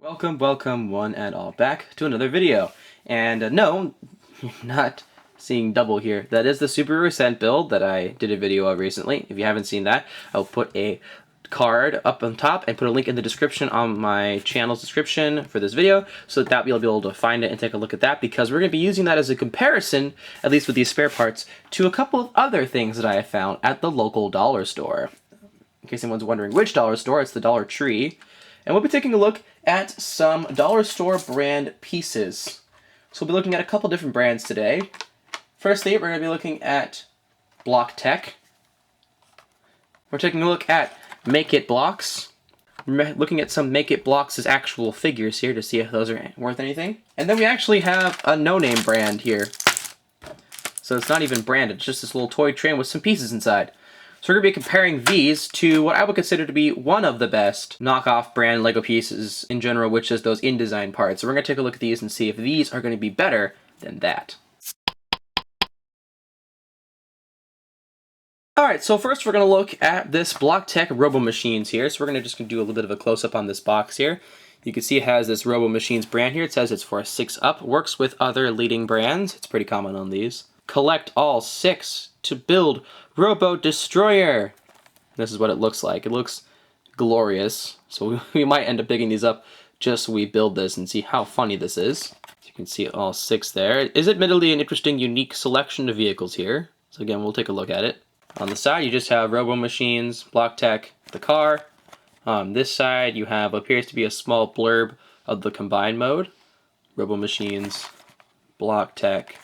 Welcome one and all back to another video. And no, you're not seeing double here. That is the Subaru Ascent build that I did a video of recently. If you haven't seen that, I'll put a card up on top and put a link in the description on my channel's description for this video so that you'll be able to find it and take a look at that, because we're going to be using that as a comparison, at least with these spare parts, to a couple of other things that I have found at the local dollar store. In case anyone's wondering which dollar store, it's the Dollar Tree. And we'll be taking a look at some dollar store brand pieces. So we'll be looking at a couple different brands today. Firstly, we're going to be looking at Block Tech. We're taking a look at Make It Blocks. We're looking at some Make It Blocks' actual figures here to see if those are worth anything. And then we actually have a no-name brand here. So it's not even branded, it's just this little toy train with some pieces inside. So we're going to be comparing these to what I would consider to be one of the best knockoff brand LEGO pieces in general, which is those InDesign parts. So we're going to take a look at these and see if these are going to be better than that. Alright, so first we're going to look at this Block Tech Robo Machines here. So we're going to do a little bit of a close-up on this box here. You can see it has this Robo Machines brand here. It says it's for a 6-up. Works with other leading brands. It's pretty common on these. Collect all 6 to build Robo Destroyer. This is what it looks like. It looks glorious. So we might end up picking these up just so we build this and see how funny this is. So you can see all 6 there. It is admittedly an interesting, unique selection of vehicles here. So again, we'll take a look at it. On the side, you just have Robo Machines, Block Tech, the car. On this side, you have what appears to be a small blurb of the combined mode. Robo Machines, Block Tech.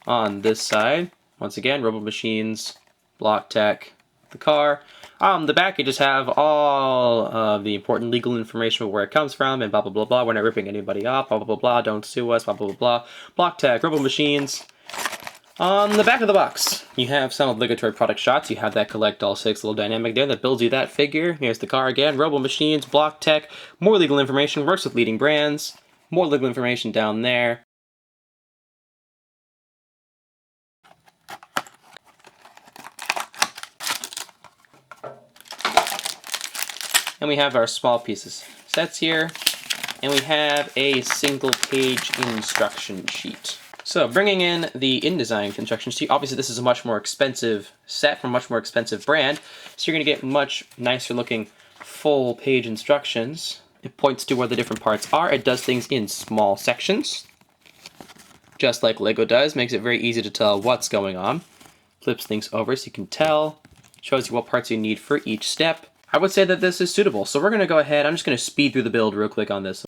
On this side, once again, Robo Machines, Block Tech, the car. The back, you just have all of the important legal information of where it comes from and blah, blah, blah, blah. We're not ripping anybody off, blah, blah, blah, blah. Don't sue us, blah, blah, blah, blah. Block Tech, Robo Machines. On the back of the box, you have some obligatory product shots. You have that collect all 6 little dynamic there that builds you that figure. Here's the car again, Robo Machines, Block Tech, more legal information, works with leading brands. More legal information down there. And we have our small pieces sets here, and we have a single page instruction sheet. So bringing in the InDesign instruction sheet, obviously this is a much more expensive set from a much more expensive brand, so you're going to get much nicer looking full page instructions. It points to where the different parts are. It does things in small sections, just like LEGO does, makes it very easy to tell what's going on. Flips things over so you can tell, shows you what parts you need for each step. I would say that this is suitable, so we're going to go ahead, I'm just going to speed through the build real quick on this.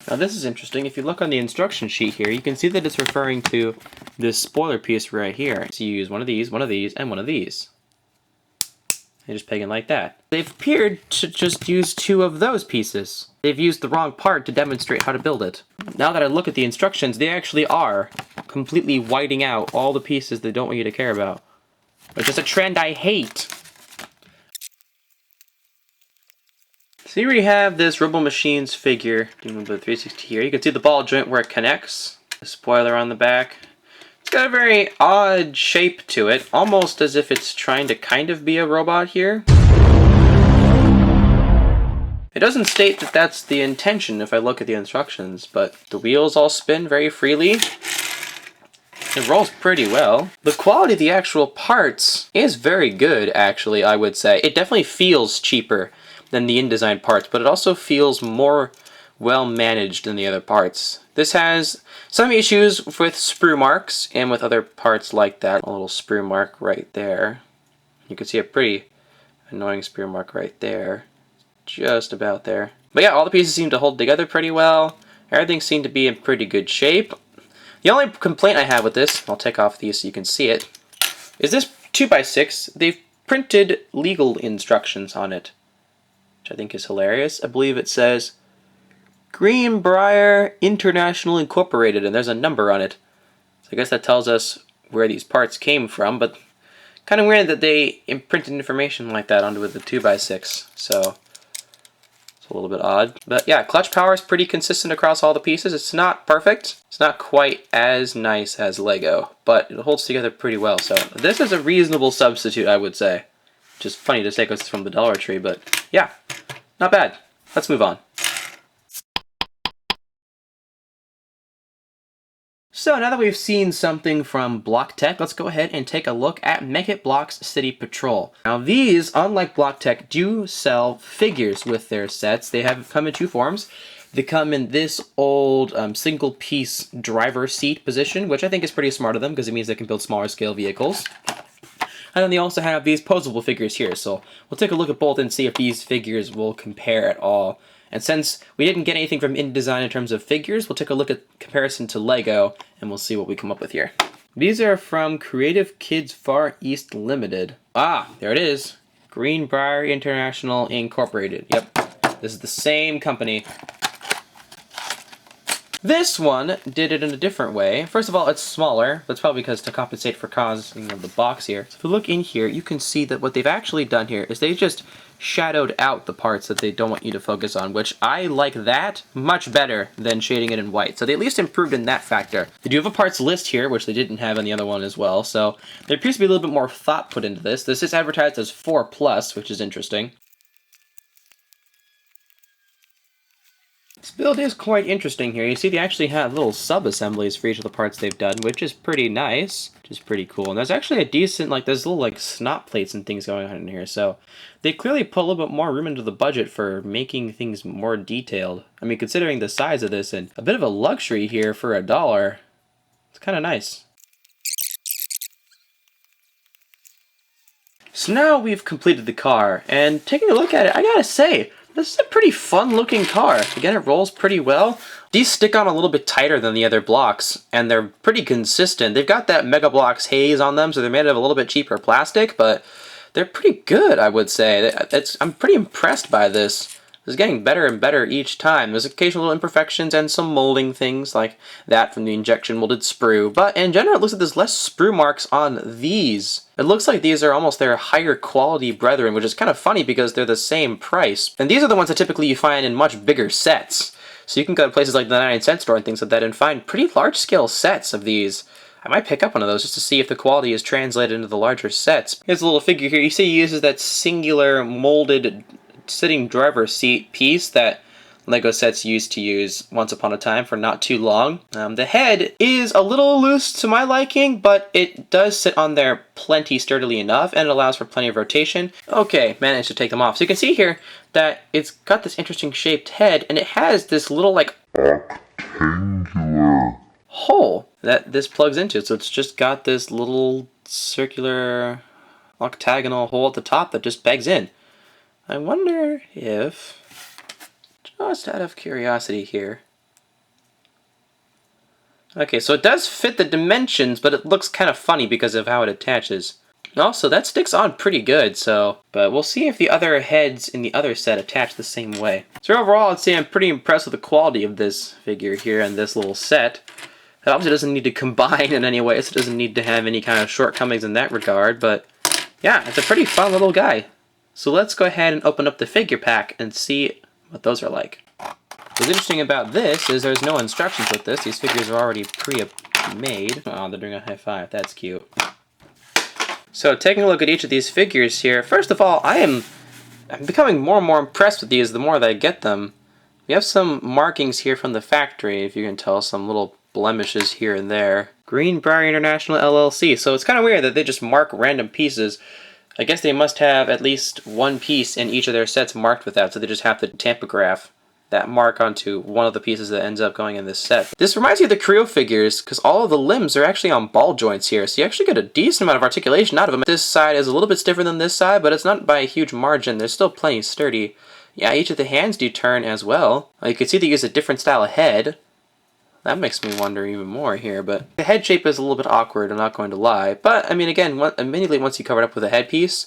Now this is interesting. If you look on the instruction sheet here, you can see that it's referring to this spoiler piece right here. So you use one of these, and one of these. And just peg in like that. They've appeared to just use 2 of those pieces. They've used the wrong part to demonstrate how to build it. Now that I look at the instructions, they actually are completely whiting out all the pieces they don't want you to care about. Which is a trend I hate. So here we have this Robo Machines figure, doing a little bit of 360 here. You can see the ball joint where it connects. The spoiler on the back. It's got a very odd shape to it, almost as if it's trying to kind of be a robot here. It doesn't state that that's the intention if I look at the instructions, but the wheels all spin very freely. It rolls pretty well. The quality of the actual parts is very good, actually, I would say. It definitely feels cheaper than the InDesign parts, but it also feels more well managed than the other parts. This has some issues with sprue marks and with other parts like that. A little sprue mark right there. You can see a pretty annoying sprue mark right there. Just about there. But yeah, all the pieces seem to hold together pretty well. Everything seemed to be in pretty good shape. The only complaint I have with this, I'll take off these so you can see it, is this 2x6, they've printed legal instructions on it, which I think is hilarious. I believe it says Greenbrier International Incorporated, and there's a number on it. So I guess that tells us where these parts came from, but kind of weird that they imprinted information like that onto the 2x6, so it's a little bit odd. But yeah, clutch power is pretty consistent across all the pieces. It's not perfect. It's not quite as nice as LEGO, but it holds together pretty well. So this is a reasonable substitute, I would say. Just funny to say because it's from the Dollar Tree, but yeah, not bad. let's move on. So now that we've seen something from Block Tech, let's go ahead and take a look at Make It Block's City Patrol. Now these, unlike Block Tech, do sell figures with their sets. They have come in two forms. They come in this old single-piece driver seat position, which I think is pretty smart of them because it means they can build smaller scale vehicles. And then they also have these posable figures here, so we'll take a look at both and see if these figures will compare at all. And since we didn't get anything from InDesign in terms of figures, we'll take a look at comparison to Lego, and we'll see what we come up with here. These are from Creative Kids Far East Limited. Ah, there it is. Greenbrier International Incorporated. Yep, this is the same company. This one did it in a different way. First of all, it's smaller. That's probably because to compensate for causing the box here. So if you look in here, you can see that what they've actually done here is they just shadowed out the parts that they don't want you to focus on, which I like that much better than shading it in white. So they at least improved in that factor. They do have a parts list here, which they didn't have on the other one as well. So there appears to be a little bit more thought put into this. This is advertised as 4+, which is interesting. This build is quite interesting here. You see they actually have little sub-assemblies for each of the parts they've done, which is pretty nice, which is pretty cool. And there's actually a decent, there's little, snot plates and things going on in here. So they clearly put a little bit more room into the budget for making things more detailed. I mean, considering the size of this and a bit of a luxury here for $1, it's kind of nice. So now we've completed the car, and taking a look at it, I gotta say, this is a pretty fun looking car. Again, it rolls pretty well. These stick on a little bit tighter than the other blocks, and they're pretty consistent. They've got that Mega Bloks haze on them, so they're made of a little bit cheaper plastic, but they're pretty good, I would say. I'm pretty impressed by this. It's getting better and better each time. There's occasional little imperfections and some molding things like that from the injection molded sprue. But in general, it looks like there's less sprue marks on these. It looks like these are almost their higher quality brethren, which is kind of funny because they're the same price. And these are the ones that typically you find in much bigger sets. So you can go to places like the 99-cent store and things like that and find pretty large scale sets of these. I might pick up one of those just to see if the quality is translated into the larger sets. Here's a little figure here. You see he uses that singular molded sitting driver seat piece that Lego sets used to use once upon a time for not too long. The head is a little loose to my liking, but it does sit on there plenty sturdily enough, and it allows for plenty of rotation. Okay, managed to take them off. So you can see here that it's got this interesting shaped head, and it has this little rectangular hole that this plugs into. So it's just got this little circular octagonal hole at the top that just pegs in. I wonder if, just out of curiosity here. Okay, so it does fit the dimensions, but it looks kind of funny because of how it attaches. Also, that sticks on pretty good, but we'll see if the other heads in the other set attach the same way. So overall, I'd say I'm pretty impressed with the quality of this figure here and this little set. It obviously doesn't need to combine in any way, so it doesn't need to have any kind of shortcomings in that regard, but yeah, it's a pretty fun little guy. So let's go ahead and open up the figure pack and see what those are like. What's interesting about this is there's no instructions with this. These figures are already pre-made. Oh, they're doing a high five. That's cute. So taking a look at each of these figures here, first of all, I'm becoming more and more impressed with these the more that I get them. We have some markings here from the factory, if you can tell, some little blemishes here and there. Greenbrier International LLC. So it's kind of weird that they just mark random pieces. I guess they must have at least one piece in each of their sets marked with that, so they just have to tampograph that mark onto one of the pieces that ends up going in this set. This reminds me of the Creo figures, because all of the limbs are actually on ball joints here, so you actually get a decent amount of articulation out of them. This side is a little bit stiffer than this side, but it's not by a huge margin. They're still plenty sturdy. Yeah, each of the hands do turn as well. You can see they use a different style of head. That makes me wonder even more here, but the head shape is a little bit awkward, I'm not going to lie. But, I mean, again, immediately once you cover it up with a headpiece,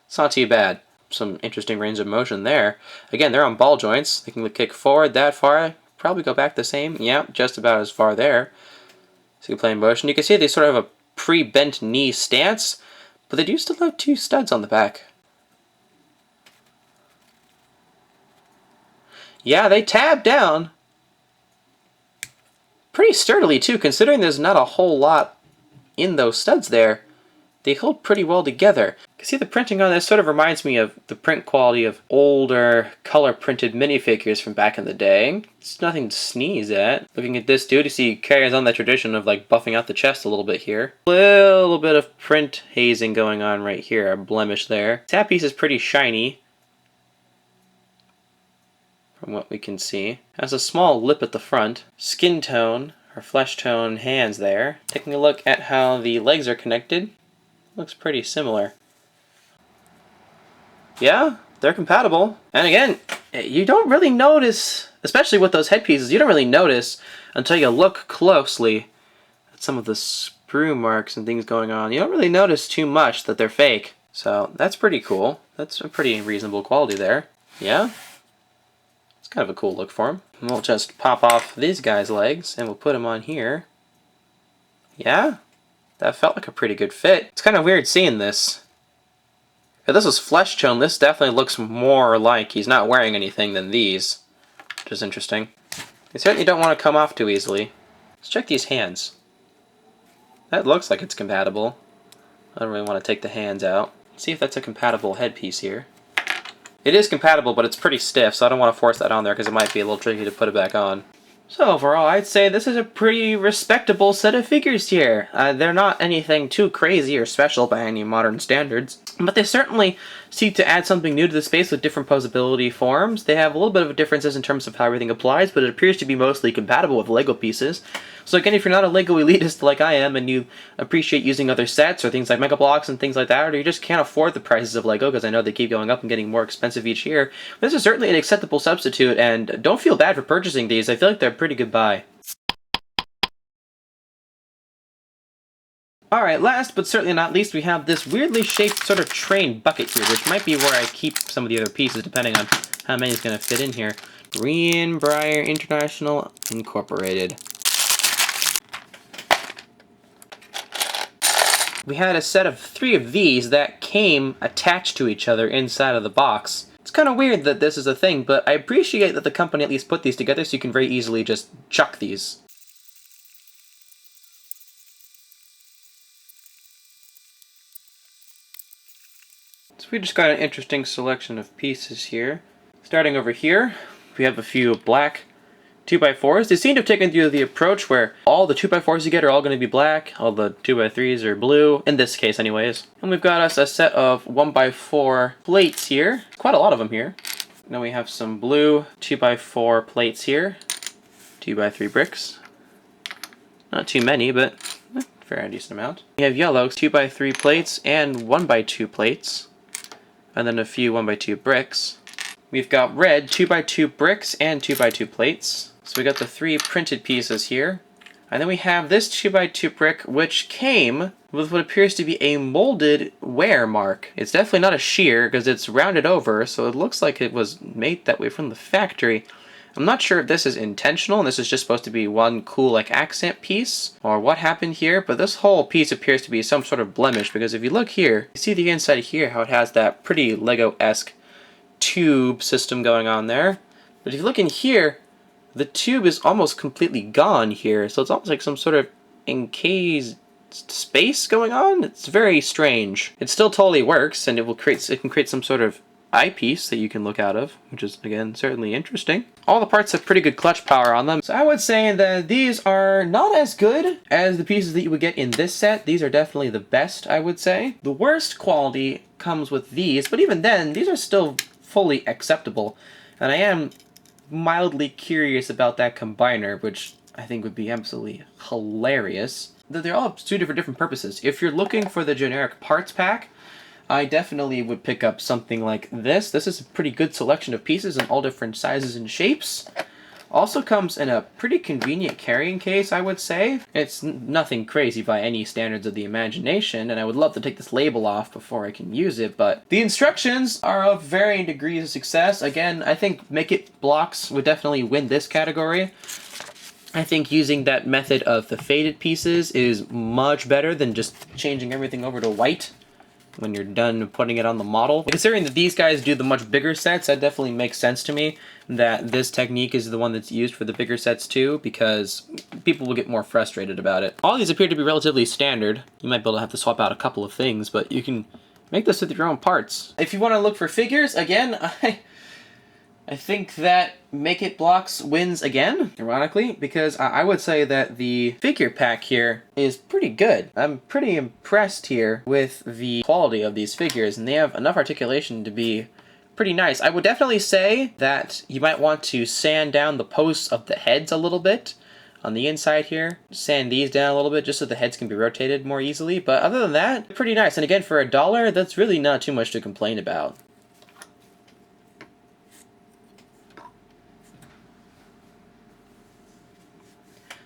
it's not too bad. Some interesting range of motion there. Again, they're on ball joints. They can kick forward that far, probably go back the same. Yeah, just about as far there. So you play in motion. You can see they sort of have a pre-bent knee stance, but they do still have two studs on the back. Yeah, they tab down. Pretty sturdily too, considering there's not a whole lot in those studs there. they hold pretty well together. You can see the printing on this sort of reminds me of the print quality of older color printed minifigures from back in the day. It's nothing to sneeze at. Looking at this dude, you see he carries on that tradition of like buffing out the chest a little bit here. A little bit of print hazing going on right here, a blemish there. That piece is pretty shiny, from what we can see. Has a small lip at the front. Skin tone, or flesh tone hands there. Taking a look at how the legs are connected. Looks pretty similar. Yeah, they're compatible. And again, you don't really notice, especially with those headpieces, you don't really notice until you look closely at some of the sprue marks and things going on. You don't really notice too much that they're fake. So that's pretty cool. That's a pretty reasonable quality there. Yeah? It's kind of a cool look for them. And we'll just pop off these guys' legs and we'll put them on here. Yeah? That felt like a pretty good fit. It's kind of weird seeing this. If this was flesh tone, this definitely looks more like he's not wearing anything than these, which is interesting. They certainly don't want to come off too easily. Let's check these hands. That looks like it's compatible. I don't really want to take the hands out. Let's see if that's a compatible headpiece here. It is compatible, but it's pretty stiff, so I don't want to force that on there because it might be a little tricky to put it back on. So overall, I'd say this is a pretty respectable set of figures here. They're not anything too crazy or special by any modern standards, but they certainly seek to add something new to the space with different posability forms. They have a little bit of differences in terms of how everything applies, but it appears to be mostly compatible with LEGO pieces. So again, if you're not a LEGO elitist like I am, and you appreciate using other sets or things like Mega Bloks and things like that, or you just can't afford the prices of LEGO, because I know they keep going up and getting more expensive each year, this is certainly an acceptable substitute, and don't feel bad for purchasing these. I feel like they're a pretty good buy. Alright, last but certainly not least, we have this weirdly shaped sort of train bucket here, which might be where I keep some of the other pieces, depending on how many is going to fit in here. Greenbrier International Incorporated. We had a set of 3 of these that came attached to each other inside of the box. It's kind of weird that this is a thing, but I appreciate that the company at least put these together so you can very easily just chuck these. So we just got an interesting selection of pieces here. Starting over here, we have a few black 2x4s. They seem to have taken the approach where all the 2x4s you get are all going to be black, all the 2x3s are blue, in this case anyways. And we've got us a set of 1x4 plates here, quite a lot of them here. Then we have some blue 2x4 plates here, 2x3 bricks. Not too many, but fair and decent amount. We have yellow 2x3 plates and 1x2 plates, and then a few 1x2 bricks. We've got red 2x2 bricks and 2x2 plates. So we got the 3 printed pieces here. And then we have this 2x2 brick, which came with what appears to be a molded wear mark. It's definitely not a shear because it's rounded over, so it looks like it was made that way from the factory. I'm not sure if this is intentional and this is just supposed to be one cool like accent piece or what happened here, but this whole piece appears to be some sort of blemish, because if you look here, you see the inside here how it has that pretty Lego-esque tube system going on there. But if you look in here, the tube is almost completely gone here, so it's almost like some sort of encased space going on. It's very strange. It still totally works, and it can create some sort of eyepiece that you can look out of, which is again certainly interesting. All the parts have pretty good clutch power on them, so I would say that these are not as good as the pieces that you would get in this set. These are definitely the best, I would say. The worst quality comes with these, but even then, these are still fully acceptable, and I am mildly curious about that combiner, which I think would be absolutely hilarious. They all have 2 different purposes. If you're looking for the generic parts pack, I definitely would pick up something like this. This is a pretty good selection of pieces in all different sizes and shapes. Also comes in a pretty convenient carrying case, I would say. It's nothing crazy by any standards of the imagination, and I would love to take this label off before I can use it, but the instructions are of varying degrees of success. Again, I think Make It blocks would definitely win this category. I think using that method of the faded pieces is much better than just changing everything over to white. when you're done putting it on the model. Considering that these guys do the much bigger sets, that definitely makes sense to me that this technique is the one that's used for the bigger sets too, because people will get more frustrated about it. All these appear to be relatively standard. You might be able to have to swap out a couple of things, but you can make this with your own parts. If you want to look for figures, again, I think that Make It Blocks wins again, ironically, because I would say that the figure pack here is pretty good. I'm pretty impressed here with the quality of these figures, and they have enough articulation to be pretty nice. I would definitely say that you might want to sand down the posts of the heads a little bit on the inside here. Sand these down a little bit just so the heads can be rotated more easily, but other than that, pretty nice. And again, for $1, that's really not too much to complain about.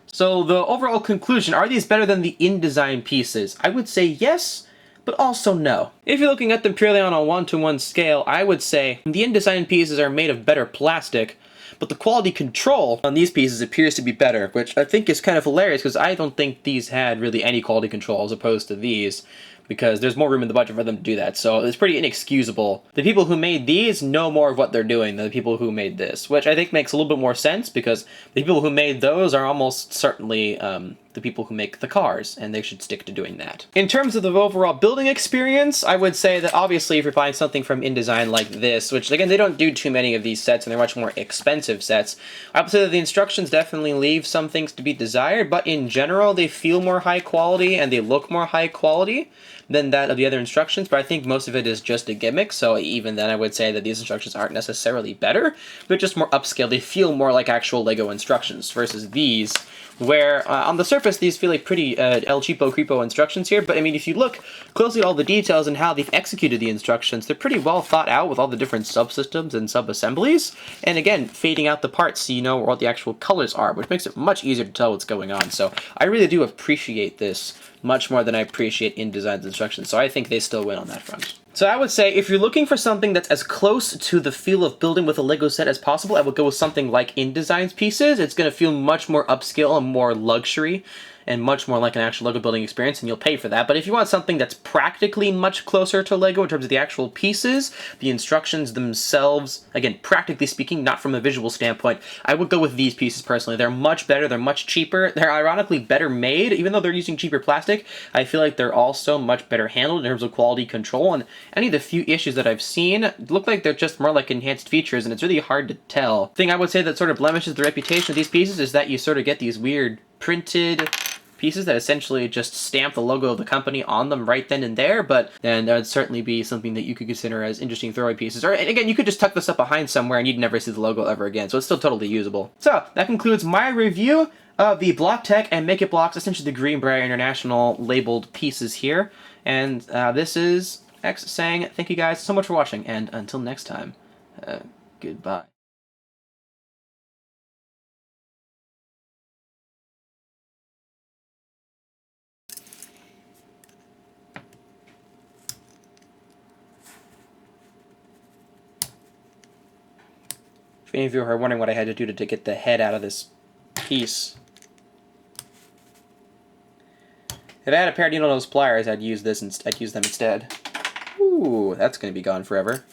So the overall conclusion, are these better than the InDesign pieces? I would say yes, but also no. If you're looking at them purely on a one-to-one scale, I would say the InDesign pieces are made of better plastic, but the quality control on these pieces appears to be better, which I think is kind of hilarious because I don't think these had really any quality control as opposed to these, because there's more room in the budget for them to do that, so it's pretty inexcusable. The people who made these know more of what they're doing than the people who made this, which I think makes a little bit more sense, because the people who made those are almost certainly the people who make the cars, and they should stick to doing that. In terms of the overall building experience, I would say that obviously if you're buying something from InDesign like this, which again, they don't do too many of these sets, and they're much more expensive sets, I would say that the instructions definitely leave some things to be desired, but in general, they feel more high quality, and they look more high quality than that of the other instructions, but I think most of it is just a gimmick, so even then I would say that these instructions aren't necessarily better, they're just more upscale. They feel more like actual LEGO instructions versus these, where on the surface these feel like pretty El Cheapo Creepo instructions here, but I mean if you look closely at all the details and how they've executed the instructions, they're pretty well thought out with all the different subsystems and sub-assemblies, and again, fading out the parts so you know what the actual colors are, which makes it much easier to tell what's going on, so I really do appreciate this much more than I appreciate InDesign's instructions, so I think they still win on that front. So I would say if you're looking for something that's as close to the feel of building with a LEGO set as possible, I would go with something like InDesign's pieces. It's going to feel much more upscale and more luxury, and much more like an actual LEGO building experience, and you'll pay for that. But if you want something that's practically much closer to LEGO in terms of the actual pieces, the instructions themselves, again, practically speaking, not from a visual standpoint, I would go with these pieces personally. They're much better, they're much cheaper, they're ironically better made, even though they're using cheaper plastic. I feel like they're also much better handled in terms of quality control, and any of the few issues that I've seen look like they're just more like enhanced features, and it's really hard to tell. The thing I would say that sort of blemishes the reputation of these pieces is that you sort of get these weird printed pieces that essentially just stamp the logo of the company on them right then and there, but then that would certainly be something that you could consider as interesting throwaway pieces. Or, and again, you could just tuck this up behind somewhere and you'd never see the logo ever again, so it's still totally usable. So, that concludes my review of the BlockTech and Make It Blocks, essentially the Greenbrier International labeled pieces here. And this is X saying thank you guys so much for watching, and until next time, goodbye. If any of you are wondering what I had to do to get the head out of this piece, if I had a pair of needle nose pliers, I'd use them instead. Ooh, that's going to be gone forever.